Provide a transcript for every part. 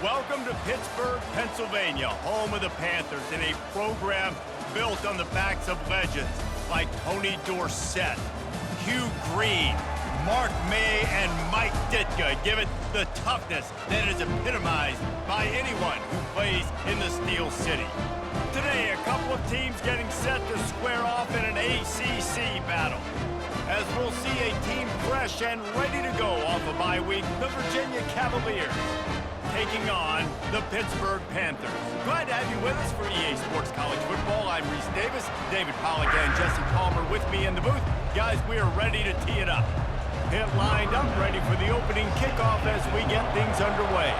Welcome to Pittsburgh, Pennsylvania, home of the Panthers, in a program built on the backs of legends like Tony Dorsett, Hugh Green, Mark May, and Mike Ditka. Give it the toughness that is epitomized by anyone who plays in the Steel City. Today, a couple of teams getting set to square off in an ACC battle, as we'll see a team fresh and ready to go off a bye week, the Virginia Cavaliers, taking on the Pittsburgh Panthers. Glad to have you with us for EA Sports College Football. I'm Reese Davis, David Pollack and Jesse Palmer with me in the booth. Guys, we are ready to tee it up. Pit lined up, ready for the opening kickoff as we get things underway.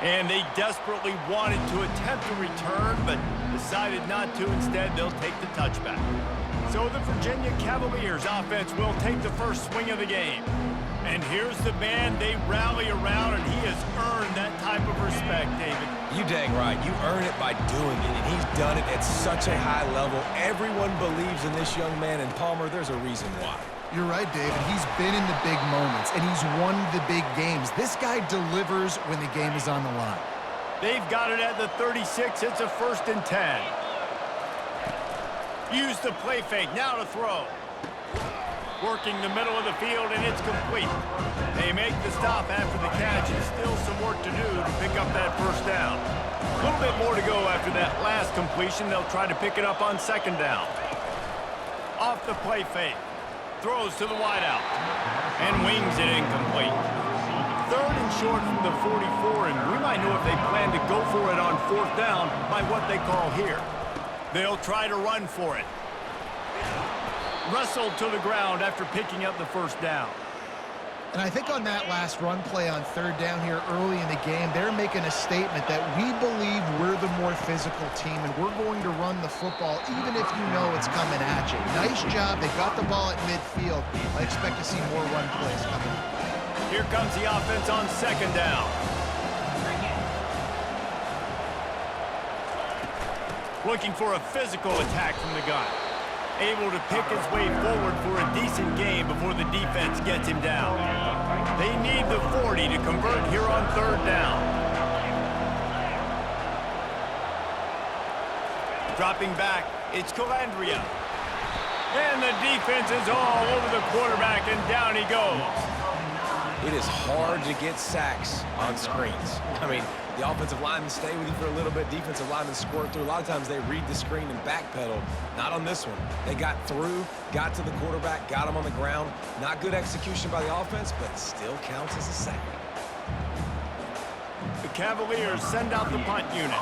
And they desperately wanted to attempt a return, but decided not to. Instead, they'll take the touchback. So the Virginia Cavaliers offense will take the first swing of the game. And here's the man they rally around, and he has earned that type of respect, David. You dang right. You earn it by doing it, and he's done it at such a high level. Everyone believes in this young man, and Palmer, there's a reason why. You're right, David. He's been in the big moments, and he's won the big games. This guy delivers when the game is on the line. They've got it at the 36. It's a 1st and 10. Use the play fake. Now to throw. Working the middle of the field, and it's complete. They make the stop after the catch, and still some work to do to pick up that first down. A little bit more to go after that last completion. They'll try to pick it up on 2nd down. Off the play fake. Throws to the wideout. And wings it incomplete. 3rd and short from the 44, and we might know if they plan to go for it on 4th down by what they call here. They'll try to run for it. Wrestled to the ground after picking up the first down. And I think on that last run play on 3rd down here early in the game, they're making a statement that we believe we're the more physical team, and we're going to run the football even if you know it's coming at you. Nice job. They got the ball at midfield. I expect to see more run plays coming. Here comes the offense on 2nd down. Looking for a physical attack from the gun. Able to pick his way forward for a decent game before the defense gets him down. They need the 40 to convert here on 3rd down. Dropping back, it's Calandria. And the defense is all over the quarterback, and down he goes. It is hard to get sacks on screens. I mean, the offensive linemen stay with you for a little bit. Defensive linemen squirt through. A lot of times they read the screen and backpedal. Not on this one. They got through, got to the quarterback, got him on the ground. Not good execution by the offense, but still counts as a sack. The Cavaliers send out the punt unit.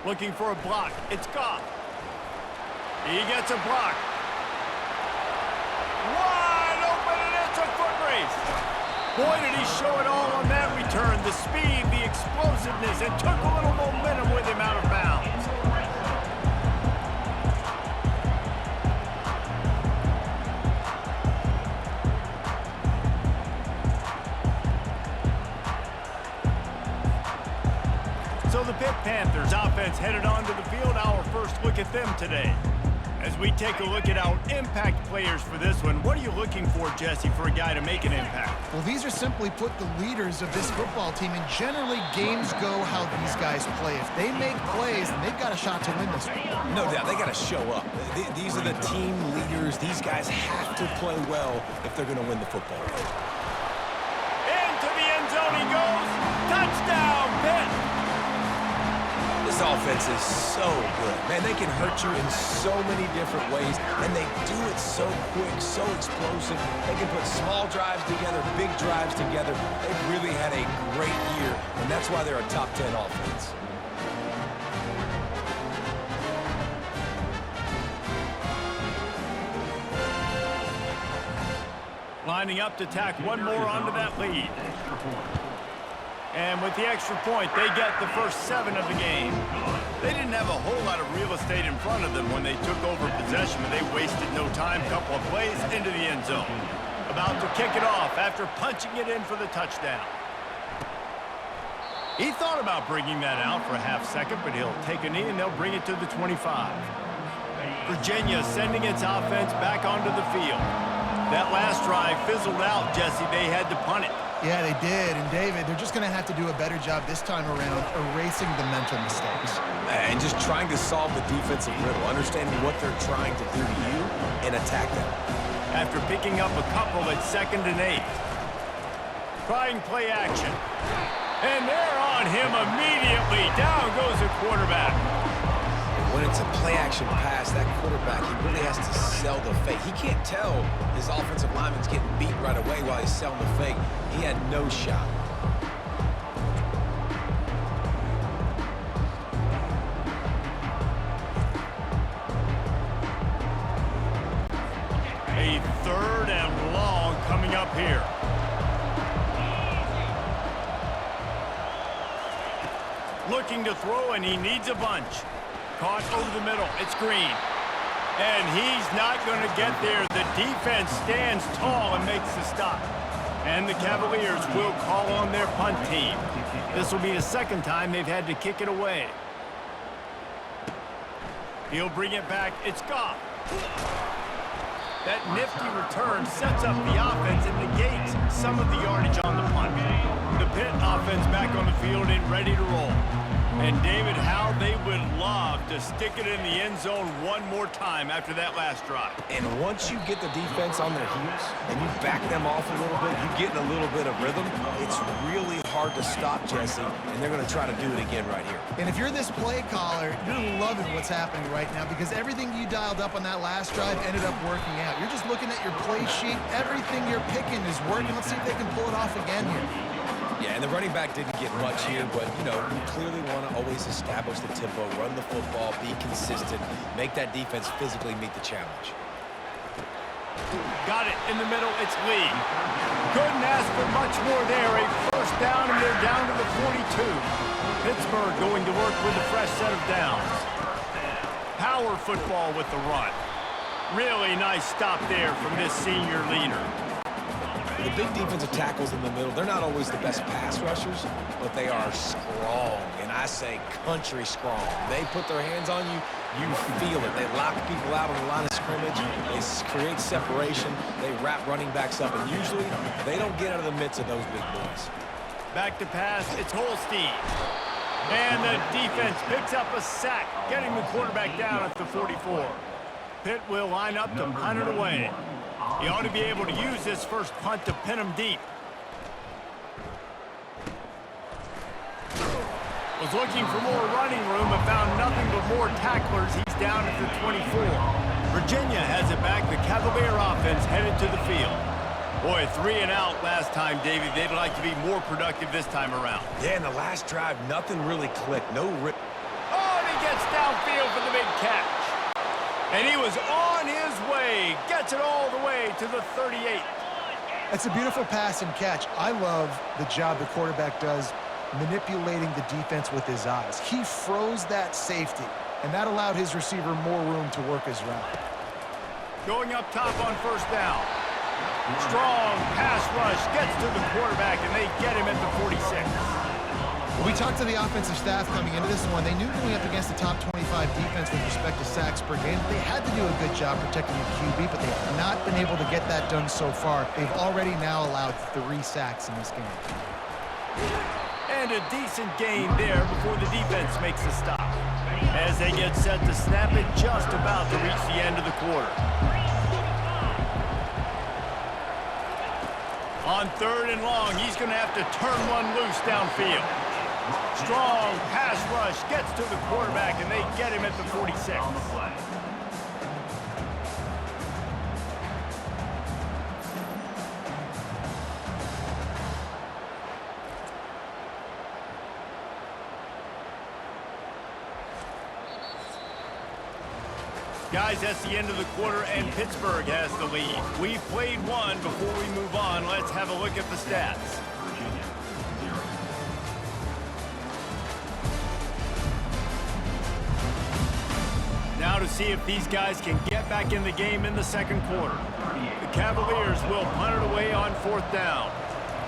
Looking for a block. It's Goff. He gets a block. Wide open, and it's a foot race. Boy, did he show it all on that return. The speed, the explosiveness, and took a little momentum with him out of bounds. So the Pitt Panthers offense headed onto the field. Our first look at them today. As we take a look at our impact players for this one, what are you looking for, Jesse, for a guy to make an impact? Well, these are simply put the leaders of this football team, and generally games go how these guys play. If they make plays, then they've got a shot to win this one. No doubt, they got to show up. These are the team leaders. These guys have to play well if they're going to win the football game. Into the end zone he goes. Touchdown, Pitt! This offense is so good. Man, they can hurt you in so many different ways, and they do it so quick, so explosive. They can put small drives together, big drives together. They've really had a great year, and that's why they're a top 10 offense. Lining up to tack one more onto that lead. And with the extra point, they get the first 7 of the game. They didn't have a whole lot of real estate in front of them when they took over possession, but they wasted no time. Couple of plays into the end zone. About to kick it off after punching it in for the touchdown. He thought about bringing that out for a half second, but he'll take a knee and they'll bring it to the 25. Virginia sending its offense back onto the field. That last drive fizzled out, Jesse. They had to punt it. Yeah, they did. And, David, they're just going to have to do a better job this time around erasing the mental mistakes. And just trying to solve the defensive riddle, understanding what they're trying to do to you and attack them. After picking up a couple at 2nd and 8. Trying play action. And they're on him immediately. Down goes the quarterback. When it's a play-action pass, that quarterback, he really has to sell the fake. He can't tell his offensive lineman's getting beat right away while he's selling the fake. He had no shot. A 3rd and long coming up here. Looking to throw, and he needs a bunch. Caught over the middle. It's Green. And he's not going to get there. The defense stands tall and makes the stop. And the Cavaliers will call on their punt team. This will be the 2nd time they've had to kick it away. He'll bring it back. It's Goff. That nifty return sets up the offense and negates some of the yardage on the punt. The Pitt offense back on the field and ready to roll. And, David, how they would love to stick it in the end zone one more time after that last drive. And once you get the defense on their heels and you back them off a little bit, you get in a little bit of rhythm, it's really hard to stop, Jesse, and they're going to try to do it again right here. And if you're this play caller, you're loving what's happening right now because everything you dialed up on that last drive ended up working out. You're just looking at your play sheet. Everything you're picking is working. Let's see if they can pull it off again here. Yeah, and the running back didn't get much here, but, you know, you clearly want to always establish the tempo, run the football, be consistent, make that defense physically meet the challenge. Got it in the middle. It's Lee. Couldn't ask for much more there. A 1st down, and they're down to the 42. Pittsburgh going to work with a fresh set of downs. Power football with the run. Really nice stop there from this senior leader. The big defensive tackles in the middle, they're not always the best pass rushers, but they are strong, and I say country strong. They put their hands on you, you feel it. They lock people out on the line of scrimmage. They create separation. They wrap running backs up, and usually they don't get out of the midst of those big boys. Back to pass, it's Holstein. And the defense picks up a sack, getting the quarterback down at the 44. Pitt will line up to punt it away. He ought to be able to use this first punt to pin him deep. Was looking for more running room but found nothing but more tacklers. He's down at the 24. Virginia has it back. The Cavalier offense headed to the field. Boy, 3 and out last time, Davey. They'd like to be more productive this time around. Yeah, in the last drive, nothing really clicked. No rip. Oh, and he gets downfield for the big catch. And he was on his way. Gets it all the way to the 38. That's a beautiful pass and catch. I love the job the quarterback does manipulating the defense with his eyes. He froze that safety, and that allowed his receiver more room to work his route. Going up top on 1st down. Strong pass rush gets to the quarterback, and they get him at the 46. We talked to the offensive staff coming into this one. They knew going up against the top 25 defense with respect to sacks per game, they had to do a good job protecting the QB, but they have not been able to get that done so far. They've already now allowed 3 sacks in this game. And a decent gain there before the defense makes a stop. As they get set to snap it, just about to reach the end of the quarter. On 3rd and long, he's going to have to turn one loose downfield. Strong pass rush gets to the quarterback, and they get him at the 46. Guys, that's the end of the quarter, and Pittsburgh has the lead. We've played one. Before we move on, let's have a look at the stats. Now to see if these guys can get back in the game in the 2nd quarter. The Cavaliers will punt it away on 4th down.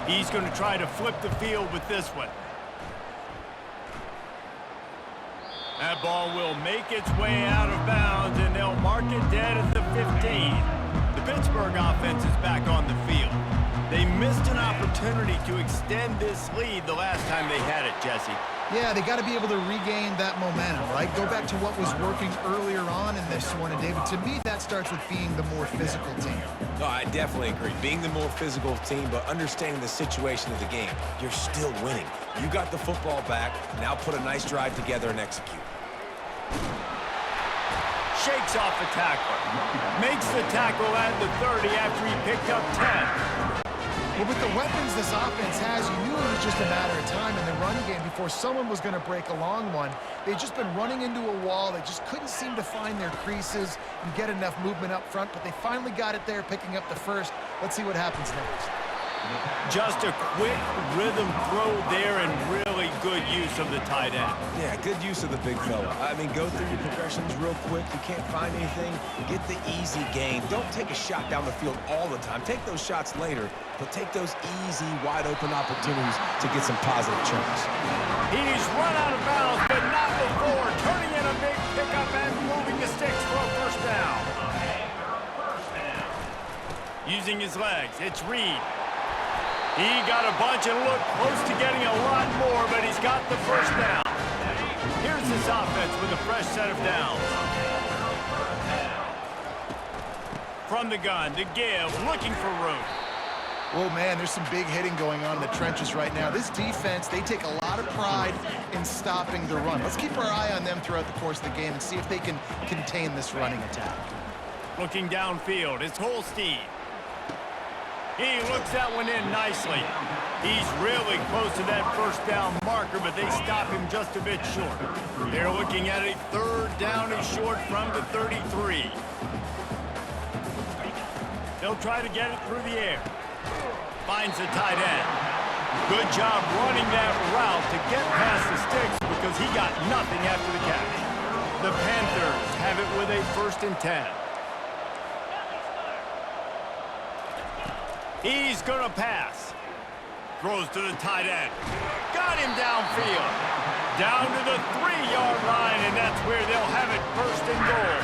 He's going to try to flip the field with this one. That ball will make its way out of bounds, and they'll mark it dead at the 15. The Pittsburgh offense is back on the field. They missed an opportunity to extend this lead the last time they had it, Jesse. Yeah, they got to be able to regain that momentum, right? Go back to what was working earlier on in this one. And, David, to me, that starts with being the more physical team. No, I definitely agree. Being the more physical team, but understanding the situation of the game. You're still winning. You got the football back. Now put a nice drive together and execute. Shakes off the tackler. Makes the tackle at the 30 after he picked up 10. Well, with the weapons this offense has, you knew it was just a matter of time in the run game before someone was going to break a long one. They've just been running into a wall. They just couldn't seem to find their creases and get enough movement up front, but they finally got it there, picking up the first. Let's see what happens next. Just a quick rhythm throw there and really good use of the tight end. Yeah, good use of the big fella. I mean, go through your progressions real quick. You can't find anything. Get the easy gain. Don't take a shot down the field all the time. Take those shots later, but take those easy, wide-open opportunities to get some positive chunks. He's run out of bounds, but not before. Turning in a big pickup and moving the sticks for a first down. Using his legs, it's Reed. He got a bunch and looked close to getting a lot more, but he's got the first down. Here's this offense with a fresh set of downs. From the gun to give, looking for room. Oh, man, there's some big hitting going on in the trenches right now. This defense, they take a lot of pride in stopping the run. Let's keep our eye on them throughout the course of the game and see if they can contain this running attack. Looking downfield, it's Holstein. He looks that one in nicely. He's really close to that first down marker, but they stop him just a bit short. They're looking at a third down and short from the 33. They'll try to get it through the air. Finds the tight end. Good job running that route to get past the sticks because he got nothing after the catch. The Panthers have it with a 1st and 10. He's going to pass. Throws to the tight end. Got him downfield. Down to the 3-yard line, and that's where they'll have it 1st and goal.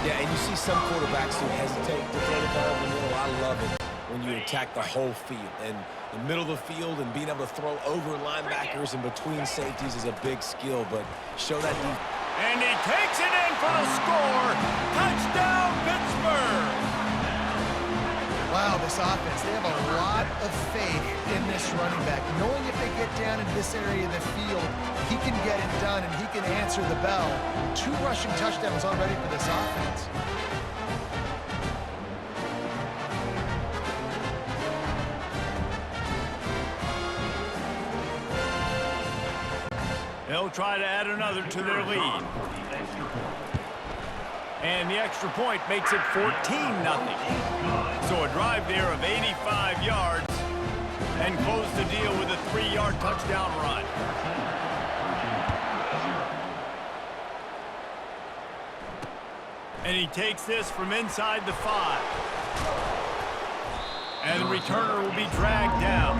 Yeah, and you see some quarterbacks who hesitate to throw the ball in the middle. I love it when you attack the whole field. And the middle of the field and being able to throw over linebackers and between safeties is a big skill, but show that defense. And he takes it in for the score. Touchdown, Pittsburgh. Wow, this offense, they have a lot of faith in this running back. Knowing if they get down in this area of the field, he can get it done and he can answer the bell. 2 rushing touchdowns already for this offense. They'll try to add another to their lead. And the extra point makes it 14-0. So a drive there of 85 yards and close the deal with a 3-yard touchdown run. And he takes this from inside the 5. And the returner will be dragged down.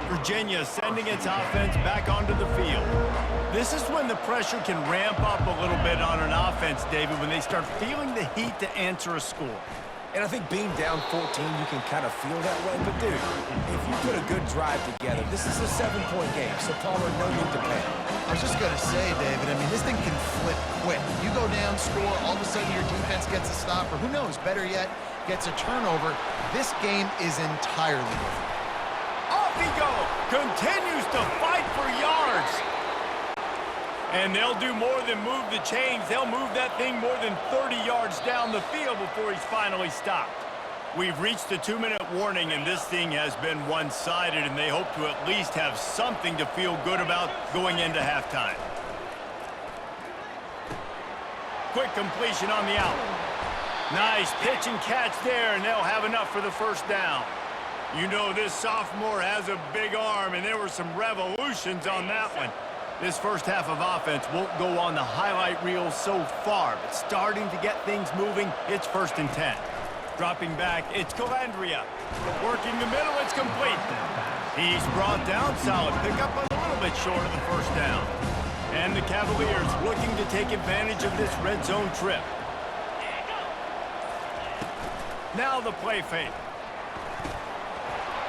Virginia sending its offense back onto the field. This is when the pressure can ramp up a little bit on an offense, David, when they start feeling the heat to answer a score. And I think being down 14, you can kind of feel that way. But, dude, if you put a good drive together, this is a 7-point game, so Palmer, no need to panic. I was just going to say, David, I mean, this thing can flip quick. You go down, score, all of a sudden your defense gets a stop, or who knows, better yet, gets a turnover. This game is entirely different. Off he goes, continues to fight for yards. And they'll do more than move the chains. They'll move that thing more than 30 yards down the field before he's finally stopped. We've reached the 2-minute warning, and this thing has been one-sided, and they hope to at least have something to feel good about going into halftime. Quick completion on the out. Nice pitch and catch there, and they'll have enough for the first down. You know this sophomore has a big arm, and there were some revolutions on that one. This first half of offense won't go on the highlight reel so far, but starting to get things moving, it's 1st and 10. Dropping back, it's Calandria. Working the middle, it's complete. He's brought down. Solid pickup, but a little bit short of the first down. And the Cavaliers looking to take advantage of this red zone trip. Now the play fake.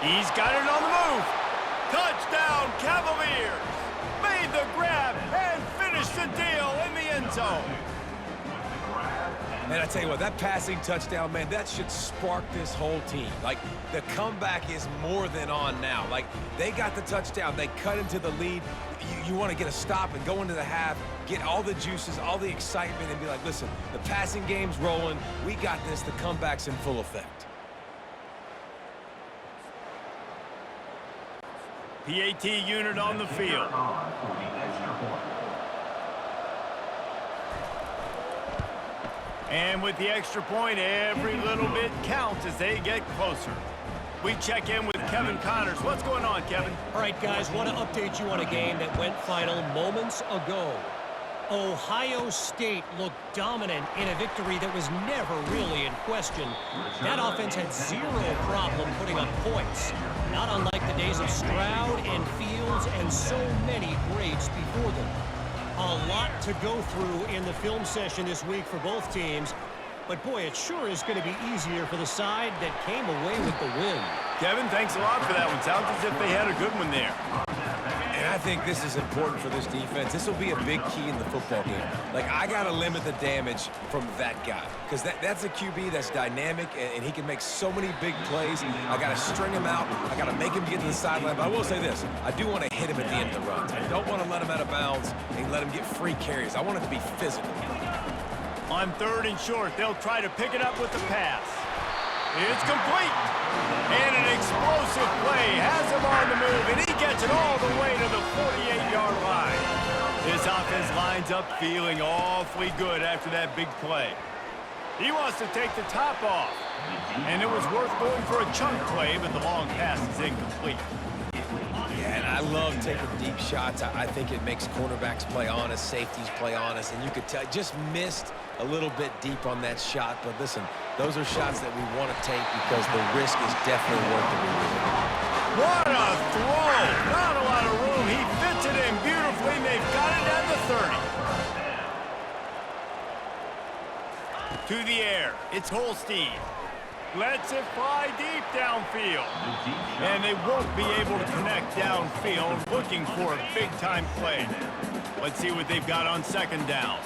He's got it on the move. Touchdown, Cavaliers. Made the grab and finished the deal in the end zone. And I tell you what, that passing touchdown, man, that should spark this whole team. Like, the comeback is more than on now. Like, they got the touchdown. They cut into the lead. You want to get a stop and go into the half, get all the juices, all the excitement, and be like, listen, the passing game's rolling. We got this. The comeback's in full effect. PAT unit on the field. And with the extra point, every little bit counts as they get closer. We check in with Kevin Connors. What's going on, Kevin? All right, guys, want to update you on a game that went final moments ago. Ohio State looked dominant in a victory that was never really in question. That offense had zero problem putting up points, not unlike the days of Stroud and Fields and so many greats before them. A lot to go through in the film session this week for both teams, but boy, it sure is going to be easier for the side that came away with the win. Kevin, thanks a lot for that one. Sounds as if they had a good one there. And I think this is important for this defense. This will be a big key in the football game. Like, I got to limit the damage from that guy because that's a QB that's dynamic, and he can make so many big plays. I got to string him out. I got to make him get to the sideline. But I will say this. I do want to hit him at the end of the runs. I don't want to let him out of bounds and let him get free carries. I want it to be physical. On 3rd and short, they'll try to pick it up with the pass. It's complete. And an explosive play has him on the move, and he gets it all the way to the 48-yard line. This offense lines up feeling awfully good after that big play. He wants to take the top off, and it was worth going for a chunk play, but the long pass is incomplete. Yeah, and I love taking deep shots. I think it makes cornerbacks play honest, safeties play honest, and you could tell just missed a little bit deep on that shot. But listen, those are shots that we want to take because the risk is definitely worth the reward. What a throw! Not a lot of room. He fits it in beautifully, and they've got it at the 30. To the air, it's Holstein. Lets it fly deep downfield. And they won't be able to connect downfield, looking for a big-time play. Let's see what they've got on 2nd down.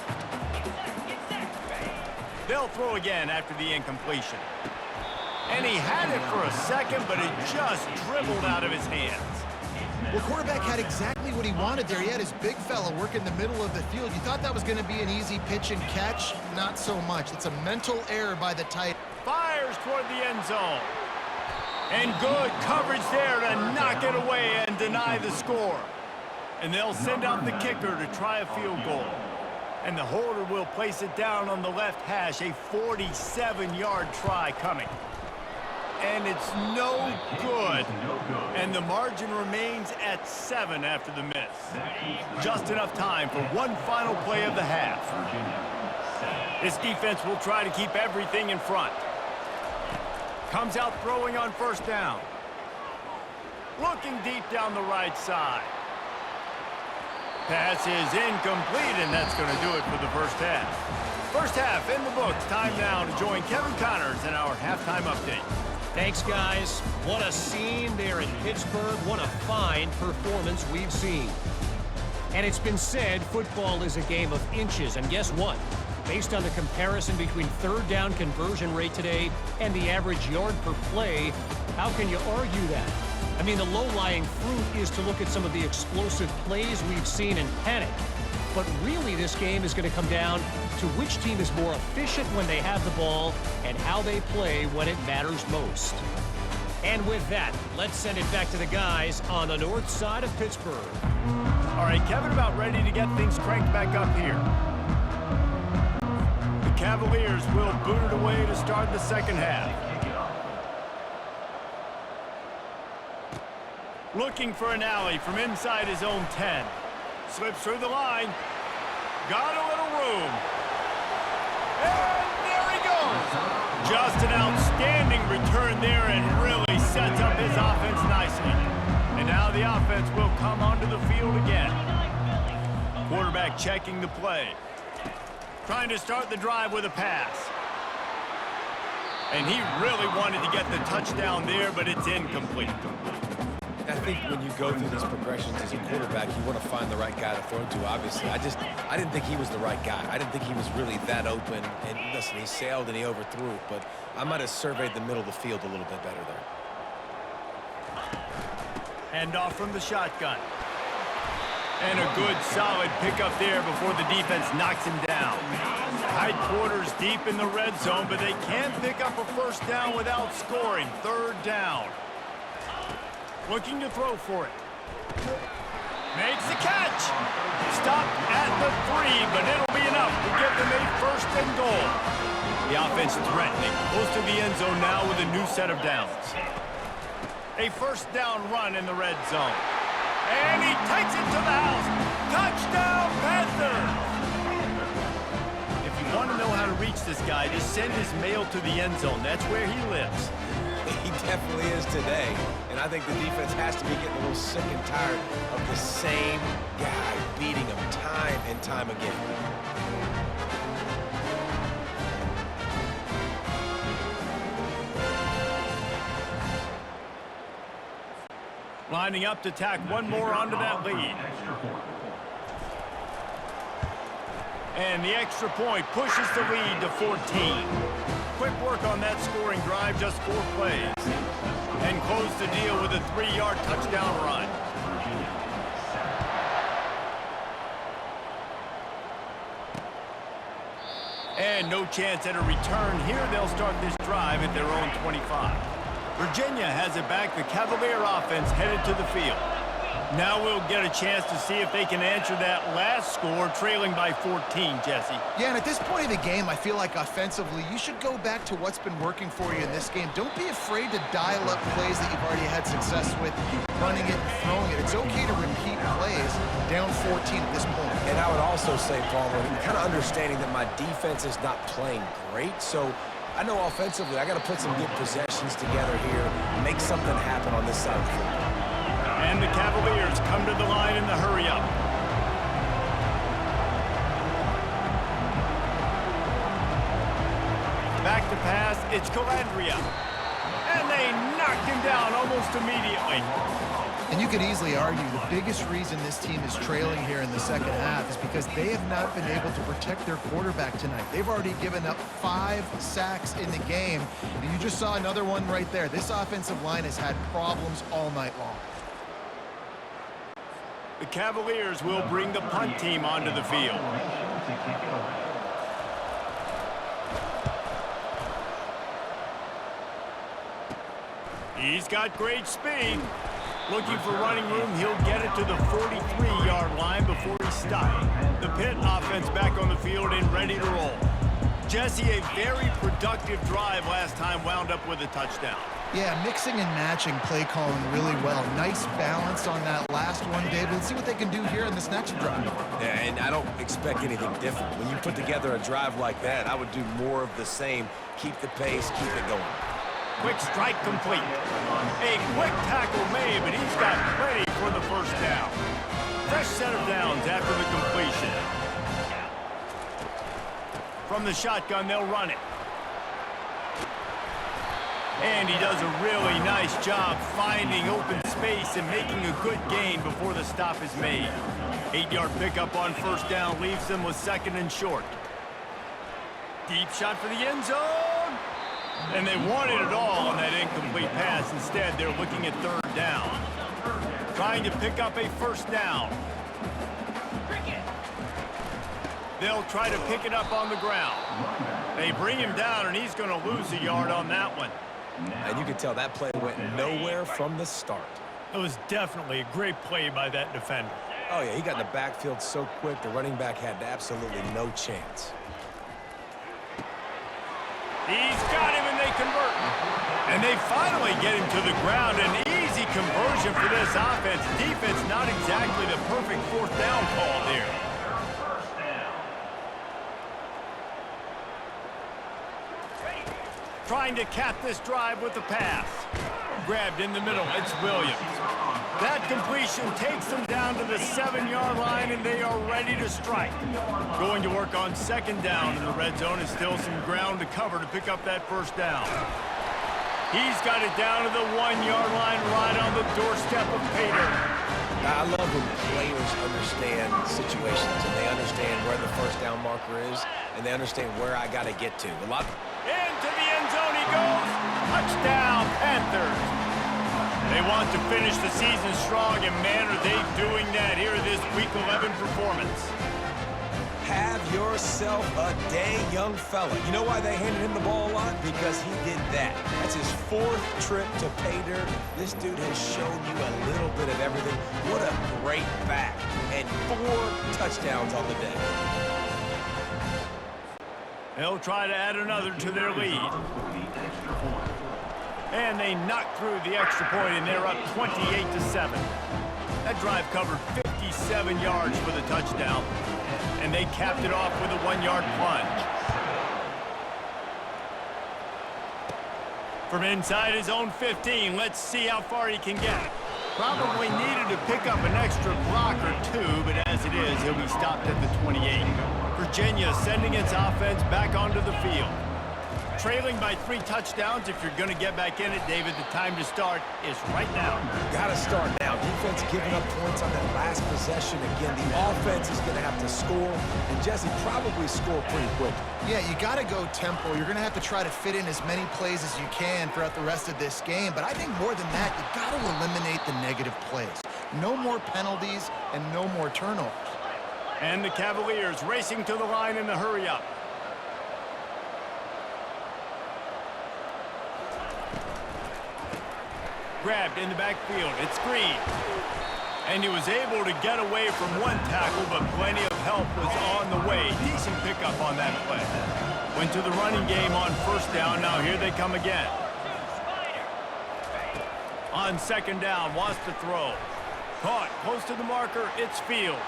They'll throw again after the incompletion. And he had it for a second, but it just dribbled out of his hands. Well, quarterback had exactly what he wanted there. He had his big fella work in the middle of the field. You thought that was going to be an easy pitch and catch? Not so much. It's a mental error by the tight. Fires toward the end zone. And good coverage there to knock it away and deny the score. And they'll send out the kicker to try a field goal. And the holder will place it down on the left hash. A 47-yard try coming. And it's no good. And the margin remains at 7 after the miss. Just enough time for one final play of the half. This defense will try to keep everything in front. Comes out throwing on 1st down. Looking deep down the right side. Pass is incomplete, and that's going to do it for the first half. First half in the books. Time now to join Kevin Connors in our halftime update. Thanks, guys. What a scene there in Pittsburgh. What a fine performance we've seen. And it's been said football is a game of inches. And guess what? Based on the comparison between 3rd down conversion rate today and the average yard per play, how can you argue that? I mean, the low-lying fruit is to look at some of the explosive plays we've seen and panic. But really, this game is going to come down to which team is more efficient when they have the ball and how they play when it matters most. And with that, let's send it back to the guys on the north side of Pittsburgh. All right, Kevin, about ready to get things cranked back up here. The Cavaliers will boot it away to start the 2nd half. Looking for an alley from inside his own 10. Slips through the line. Got a little room. And there he goes. Just an outstanding return there and really sets up his offense nicely. again. Quarterback checking the play. Trying to start the drive with a pass. And he really wanted to get the touchdown there, but it's incomplete. I think when you go through these progressions as a quarterback, you want to find the right guy to throw to, obviously. I didn't think he was the right guy. I didn't think he was really that open. And listen, he sailed and he overthrew it, but I might have surveyed the middle of the field a little bit better there. Handoff from the shotgun. And a good, solid pickup there before the defense knocks him down. Tight quarters deep in the red zone, but they can't pick up a first down without scoring. Third down. Looking to throw for it. Makes the catch. Stopped at the 3, but it'll be enough to give them a first and goal. The offense threatening. Close to the end zone now with a new set of downs. A first down run in the red zone. And he takes it to the house. Touchdown, Panthers! If you want to know how to reach this guy, just send his mail to the end zone. That's where he lives. He definitely is today. And I think the defense has to be getting a little sick and tired of the same guy beating him time and time again. Lining up to tack one more onto that lead. And the extra point pushes the lead to 14. Quick work on that scoring drive, just 4 plays. And close the deal with a 3-yard touchdown run. And no chance at a return here. They'll start this drive at their own 25. Virginia has it back. The Cavalier offense headed to the field. Now we'll get a chance to see if they can answer that last score, trailing by 14, Jesse. Yeah, and at this point in the game, I feel like offensively, you should go back to what's been working for you in this game. Don't be afraid to dial up plays that you've already had success with, running it and throwing it. It's okay to repeat plays down 14 at this point. And I would also say, Palmer, kind of understanding that my defense is not playing great, so I know offensively I got to put some good possessions together here, make something happen on this side of the football. And the Cavaliers come to the line in the hurry-up. Back to pass, it's Calandria. And they knocked him down almost immediately. And you could easily argue the biggest reason this team is trailing here in the second half is because they have not been able to protect their quarterback tonight. They've already given up 5 sacks in the game, and you just saw another one right there. This offensive line has had problems all night long. The Cavaliers will bring the punt team onto the field. He's got great speed. Looking for running room, he'll get it to the 43-yard line before he's stopped. The Pitt offense back on the field and ready to roll. Jesse, a very productive drive last time, wound up with a touchdown. Yeah, mixing and matching play calling really well. Nice balance on that last one, David. Let's see what they can do here in this next drive. Yeah, and I don't expect anything different. When you put together a drive like that, I would do more of the same. Keep the pace, keep it going. Quick strike complete. A quick tackle made, but he's got plenty for the first down. Fresh set of downs after the completion. From the shotgun, they'll run it. And he does a really nice job finding open space and making a good gain before the stop is made. 8-yard pickup on first down leaves them with 2nd and short. Deep shot for the end zone. And they wanted it all on that incomplete pass. Instead, they're looking at 3rd down. Trying to pick up a first down. They'll try to pick it up on the ground. They bring him down, and he's going to lose a yard on that one. And you can tell that play went nowhere from the start. It was definitely a great play by that defender. Oh, yeah, he got in the backfield so quick, the running back had absolutely no chance. He's got him, and they convert. And they finally get him to the ground. An easy conversion for this offense. Defense not exactly the perfect 4th down call there. Trying to cap this drive with the pass. Grabbed in the middle, it's Williams. That completion takes them down to the 7-yard line, and they are ready to strike. Going to work on second down in the red zone. Is still some ground to cover to pick up that first down. He's got it down to the 1-yard line, right on the doorstep of Pater. I love when players understand situations, and they understand where the first down marker is, and they understand where I got to get to. Into the end zone he goes. Touchdown, Panthers. They want to finish the season strong, and man, are they doing that here in this Week 11 performance. Have yourself a day, young fella. You know why they handed him the ball a lot? Because he did that. That's his 4th trip to pay dirt. This dude has shown you a little bit of everything. What a great back. And 4 touchdowns on the day. They'll try to add another to their lead. And they knock through the extra point, and they're up 28-7. That drive covered 57 yards for the touchdown, and they capped it off with a 1-yard plunge. From inside his own 15, let's see how far he can get. Probably needed to pick up an extra block or 2, but as it is, he'll be stopped at the 28. Virginia sending its offense back onto the field. Trailing by 3 touchdowns. If you're going to get back in it, David, the time to start is right now. Got to start now. Defense giving up points on that last possession. Again, the offense is going to have to score, and Jesse probably score pretty quick. Yeah, you got to go tempo. You're going to have to try to fit in as many plays as you can throughout the rest of this game. But I think more than that, you got to eliminate the negative plays. No more penalties and no more turnovers. And the Cavaliers racing to the line in the hurry-up. Grabbed in the backfield. It's Green. And he was able to get away from one tackle, but plenty of help was on the way. Decent pickup on that play. Went to the running game on first down. Now here they come again. On second down, wants to throw. Caught close to the marker. It's Fields.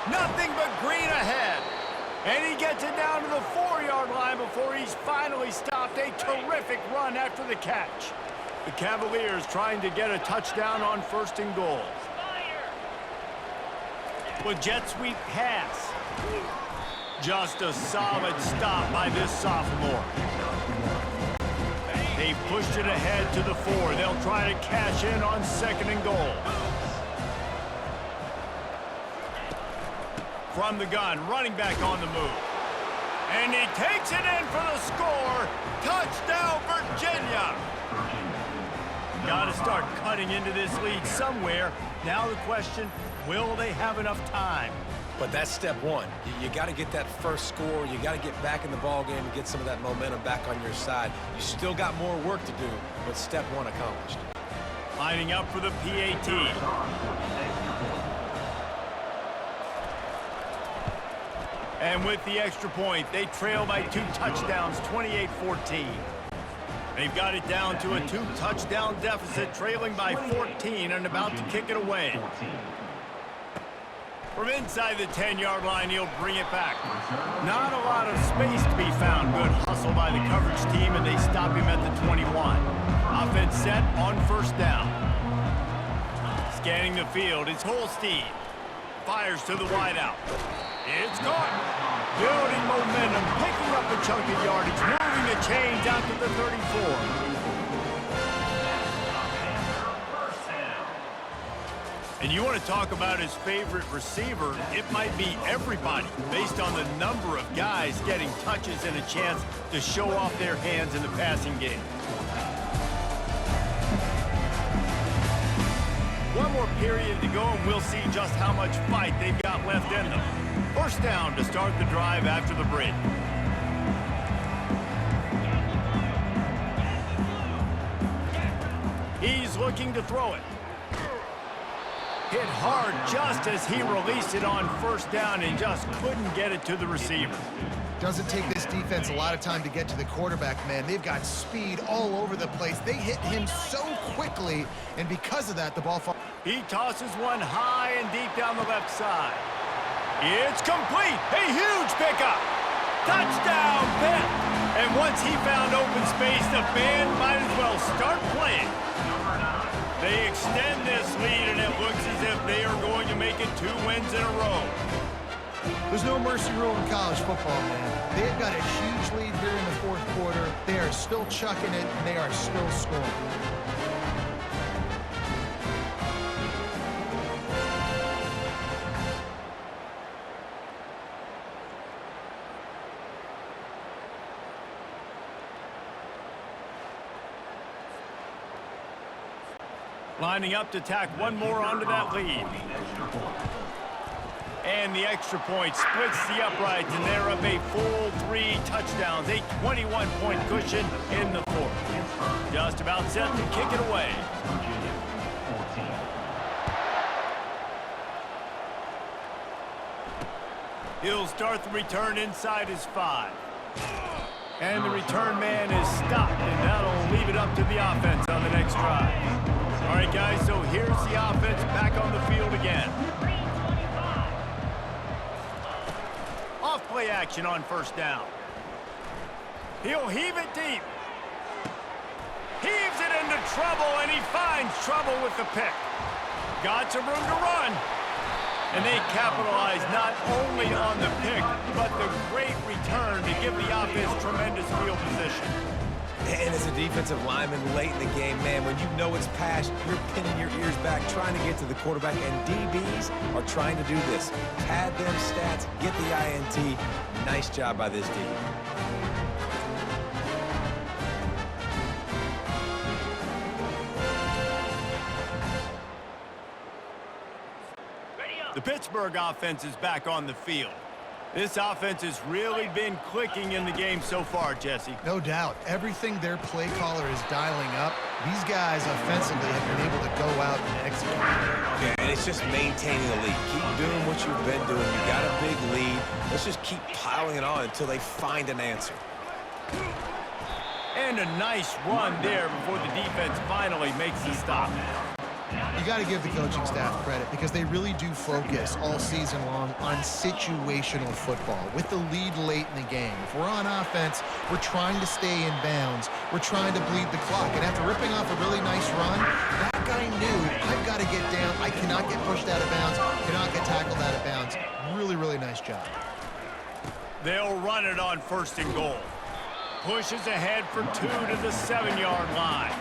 Nothing but Green ahead. And he gets it down to the 4-yard line before he's finally stopped. A terrific run after the catch. The Cavaliers trying to get a touchdown on 1st and goal. With jet sweep pass. Just a solid stop by this sophomore. They've pushed it ahead to the 4. They'll try to cash in on 2nd and goal. From the gun, running back on the move. And he takes it in for the score. Touchdown, Virginia. Got to start cutting into this lead somewhere. Now the question, will they have enough time? But that's step 1. You got to get that first score. You got to get back in the ball game and get some of that momentum back on your side. You still got more work to do, but step 1 accomplished. Lining up for the PAT. And with the extra point, they trail by 2 touchdowns, 28-14. They've got it down to a 2-touchdown deficit, trailing by 14 and about to kick it away. From inside the 10-yard line, he'll bring it back. Not a lot of space to be found. Good hustle by the coverage team, and they stop him at the 21. Offense set on 1st down. Scanning the field, it's Holstein. Fires to the wideout. It's caught. Building momentum, picking up a chunk of yardage, moving the chains out to the 34. And you want to talk about his favorite receiver, it might be everybody, based on the number of guys getting touches and a chance to show off their hands in the passing game. One more period to go, and we'll see just how much fight they've got left in them. 1st down to start the drive after the break. He's looking to throw it. Hit hard just as he released it on 1st down and just couldn't get it to the receiver. Doesn't take this defense a lot of time to get to the quarterback, man. They've got speed all over the place. They hit him so quickly, and because of that, the ball falls. He tosses one high and deep down the left side. It's complete. A huge pickup. Touchdown, Pitt. And once he found open space, the band might as well start playing. They extend this lead, and it looks as if they are going to make it 2 wins in a row. There's no mercy rule in college football, man. They've got a huge lead here in the fourth quarter. They are still chucking it, and they are still scoring. Lining up to tack one more onto that lead. And the extra point splits the uprights, and they're up a full 3 touchdowns, a 21-point cushion in the fourth. Just about set to kick it away. He'll start the return inside his 5. And the return man is stopped, and that'll leave it up to the offense on the next drive. All right, guys, so here's the offense back on the field again. Off play action on first down. He'll heave it deep. Heaves it into trouble, and he finds trouble with the pick. Got some room to run. And they capitalize not only on the pick, but the great return to give the offense tremendous field position. And as a defensive lineman late in the game, man, when you know it's passed, you're pinning your ears back, trying to get to the quarterback, and DBs are trying to do this. Pad them stats, get the INT. Nice job by this D. The Pittsburgh offense is back on the field. This offense has really been clicking in the game so far, Jesse. No doubt. Everything their play caller is dialing up, these guys offensively have been able to go out and execute. Yeah, and it's just maintaining the lead. Keep doing what you've been doing. You got a big lead. Let's just keep piling it on until they find an answer. And a nice run there before the defense finally makes the stop. You got to give the coaching staff credit because they really do focus all season long on situational football with the lead late in the game. If we're on offense, we're trying to stay in bounds. We're trying to bleed the clock. And after ripping off a really nice run, that guy knew, I've got to get down. I cannot get pushed out of bounds, cannot get tackled out of bounds. Really, really nice job. They'll run it on 1st and goal. Pushes ahead for 2 to the 7-yard line.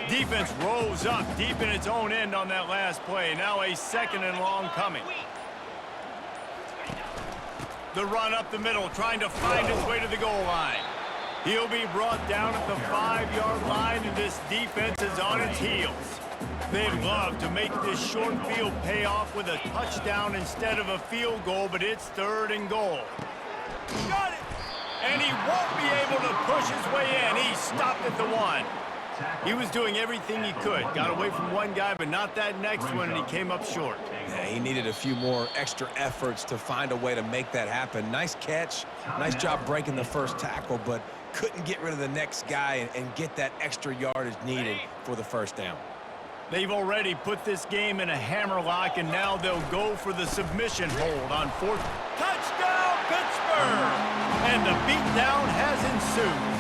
Defense rolls up deep in its own end on that last play. Now a 2nd and long coming. The run up the middle, trying to find his way to the goal line. He'll be brought down at the 5-yard line, and this defense is on its heels. They'd love to make this short field pay off with a touchdown instead of a field goal, but it's 3rd and goal. Got it! And he won't be able to push his way in. He stopped at the 1. He was doing everything he could. Got away from one guy, but not that next one, and he came up short. Yeah, he needed a few more extra efforts to find a way to make that happen. Nice catch. Nice job breaking the first tackle, but couldn't get rid of the next guy and get that extra yardage needed for the first down. They've already put this game in a hammerlock, and now they'll go for the submission hold on 4th. Touchdown, Pittsburgh! And the beatdown has ensued.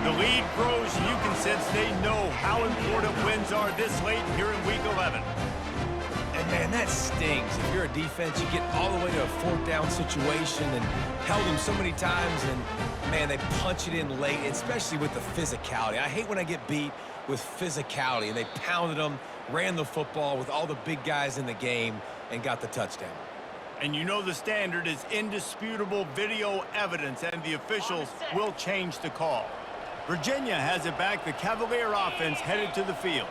The lead grows, and you can sense they know how important wins are this late here in Week 11. And, man, that stings. If you're a defense, you get all the way to a 4th down situation and held them so many times, and, man, they punch it in late, especially with the physicality. I hate when I get beat with physicality, and they pounded them, ran the football with all the big guys in the game, and got the touchdown. And you know the standard is indisputable video evidence, and the officials will change the call. Virginia has it back. The Cavalier offense headed to the field.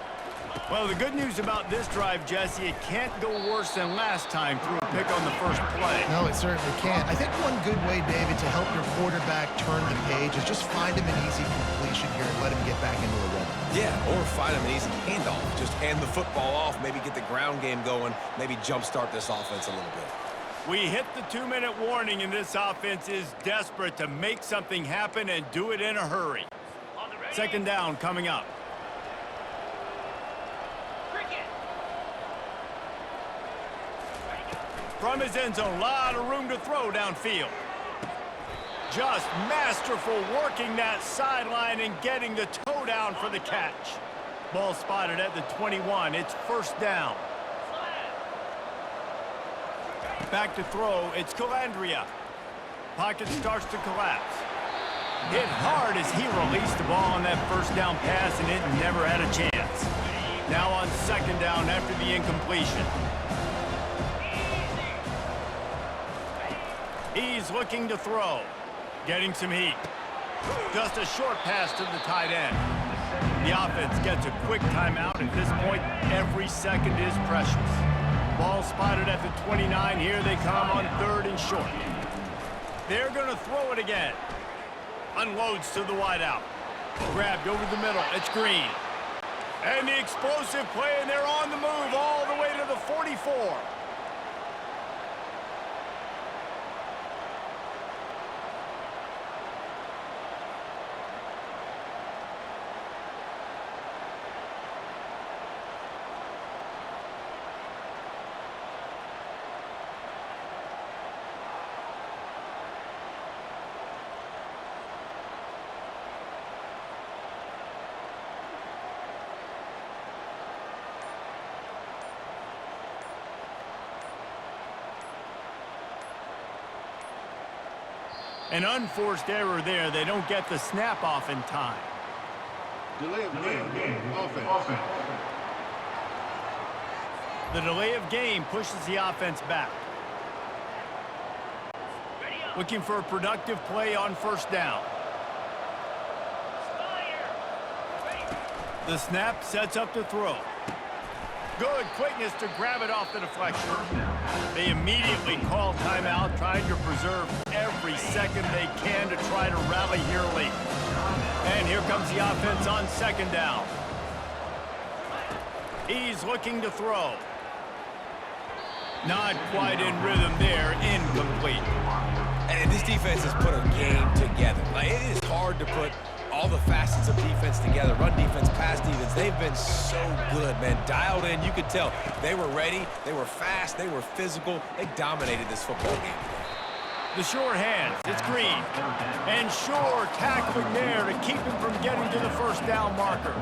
Well, the good news about this drive, Jesse, it can't go worse than last time through a pick on the first play. No, it certainly can't. I think one good way, David, to help your quarterback turn the page is just find him an easy completion here and let him get back into a rhythm. Yeah, or find him an easy handoff. Just hand the football off, maybe get the ground game going, maybe jumpstart this offense a little bit. We hit the 2-minute warning, and this offense is desperate to make something happen and do it in a hurry. 2nd down coming up. From his end zone, a lot of room to throw downfield. Just masterful working that sideline and getting the toe down for the catch. Ball spotted at the 21. It's first down. Back to throw. It's Calandria. Pocket starts to collapse. Hit hard as he released the ball on that first down pass, and it never had a chance. Now on second down after the incompletion. He's looking to throw. Getting some heat. Just a short pass to the tight end. The offense gets a quick timeout. At this point, every second is precious. Ball spotted at the 29. Here they come on third and short. They're going to throw it again. Unloads to the wideout. Grabbed over the middle. It's Green. And the explosive play, and they're on the move all the way to the 44. An unforced error there. They don't get the snap off in time. Delay of game. Offense. The delay of game pushes the offense back. Looking for a productive play on first down. The snap sets up the throw. Good quickness to grab it off the deflection. They immediately call timeout, trying to preserve every second they can to try to rally here late. And here comes the offense on second down. He's looking to throw. Not quite in rhythm there, incomplete. And this defense has put a game together. Like, it is hard to put all the facets of defense together. Run defense, pass defense. They've been so good, man. Dialed in. You could tell they were ready. They were fast. They were physical. They dominated this football game. The sure hands. It's Green. And Shore tackling there to keep him from getting to the first down marker.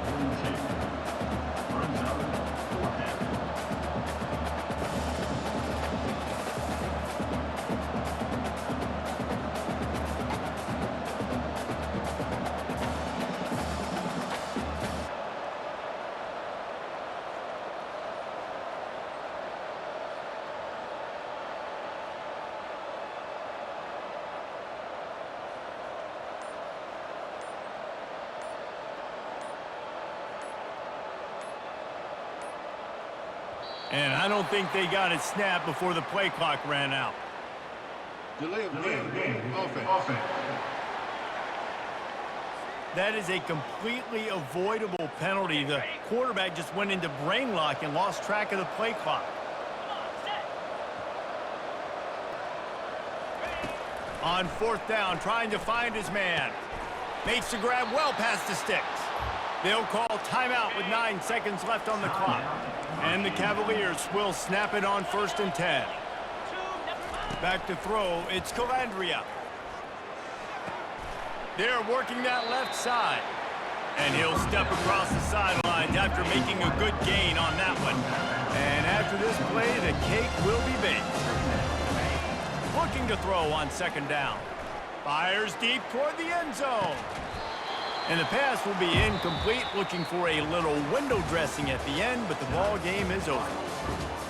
And I don't think they got it snapped before the play clock ran out. Delay of game. Offense. That is a completely avoidable penalty. The quarterback just went into brain lock and lost track of the play clock. On fourth down, trying to find his man. Makes the grab well past the sticks. They'll call timeout with 9 seconds left on the clock. And the Cavaliers will snap it on first and 10. Back to throw, it's Calandria. They're working that left side. And he'll step across the sidelines after making a good gain on that one. And after this play, the cake will be baked. Looking to throw on second down. Fires deep toward the end zone. And the pass will be incomplete, looking for a little window dressing at the end, but the ball game is over.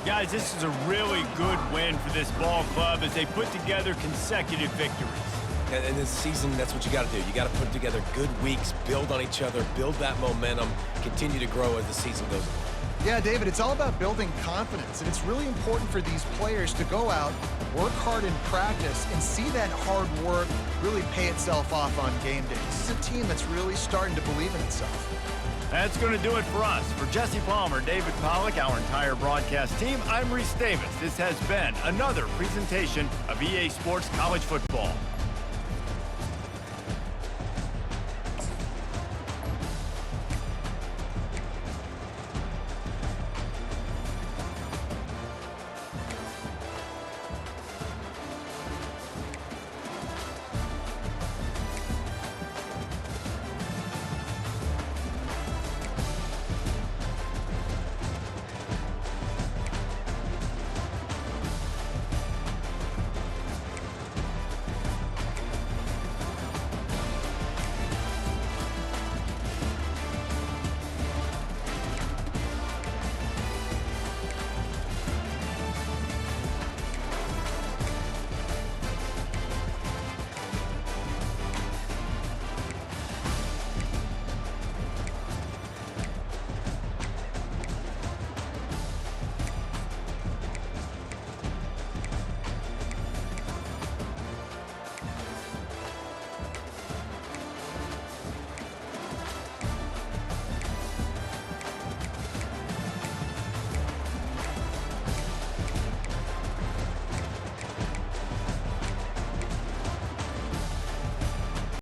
Guys, this is a really good win for this ball club as they put together consecutive victories. And this season, that's what you got to do. You got to put together good weeks, build on each other, build that momentum, continue to grow as the season goes on. Yeah, David, it's all about building confidence, and it's really important for these players to go out, work hard in practice, and see that hard work really pay itself off on game day. This is a team that's really starting to believe in itself. That's going to do it for us. For Jesse Palmer, David Pollack, our entire broadcast team, I'm Reese Davis. This has been another presentation of EA Sports College Football.